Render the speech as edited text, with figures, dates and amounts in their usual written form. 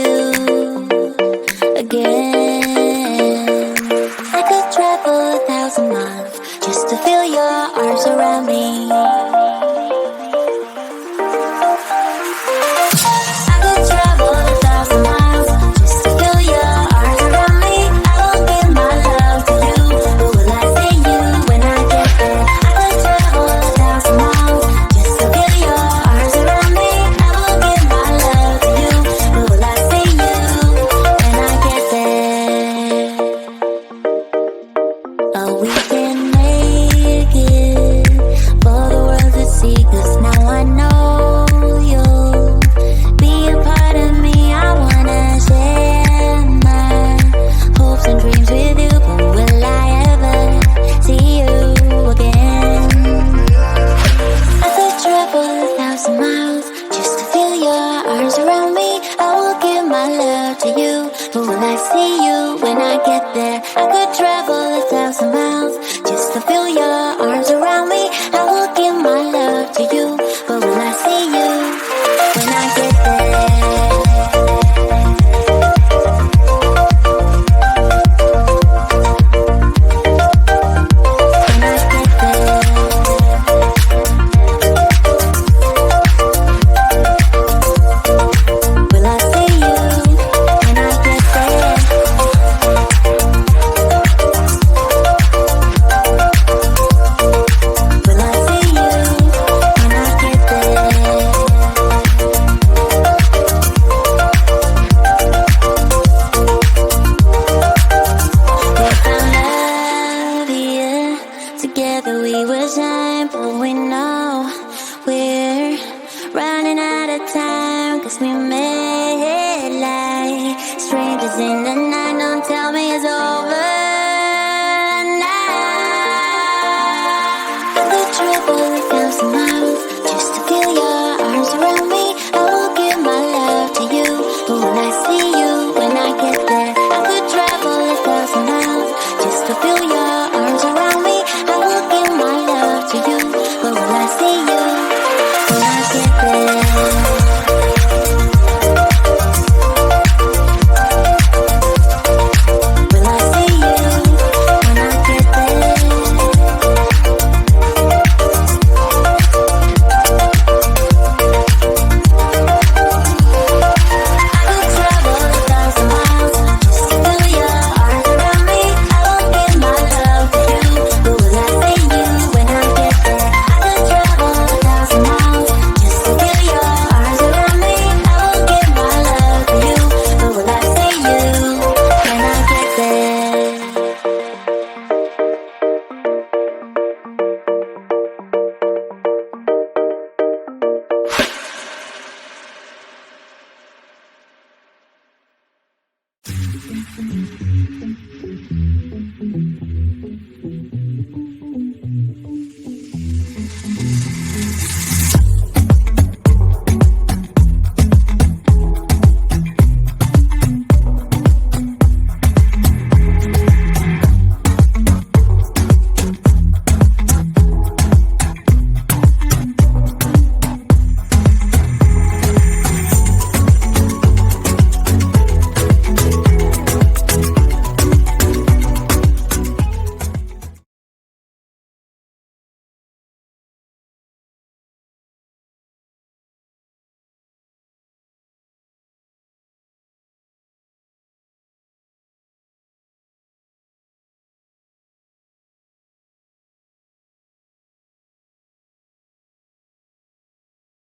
you again. I could travel 1,000 miles just to feel your arms around me. I could travel 1,000 miles just to feel your arms around me. I will give my love to you, but will I see you when I get there? I could travel 1,000 miles just to feel your arms around me. I will give my love to you, but will I see you when I get there? Oh, we can make it for the world to see, 'cause now I know you'll be a part of me. I wanna share my hopes and dreams with you, but will I ever see you again? I could travel 1,000 miles just to feel your arms around me. I will give my love to you, but will I see you when I get there? I could travel 1,000 miles just to feel your arms around me. I will give my love to you, but will I see you when I get there? When I get there. Will I see you when I get there? Will I see you when I get there? We found love here. Together we will shine, but we know we're running out of time, 'cause we made like strangers in the night. Don't tell me it's over now. I could travel 1,000 miles just to feel your arms around me. I will give my love to you, but will I see you when I get there? I could travel 1,000 miles just to feel your arms around me. I will give my love to you, but will I see you when I get there? Will I see you when I get there? I could travel 1,000 miles just to feel your arms around me. I will give my love to you, but will I see you when I get there? I could travel 1,000 miles just to feel your arms around me. I will give my love to you, but will I see you when I get there?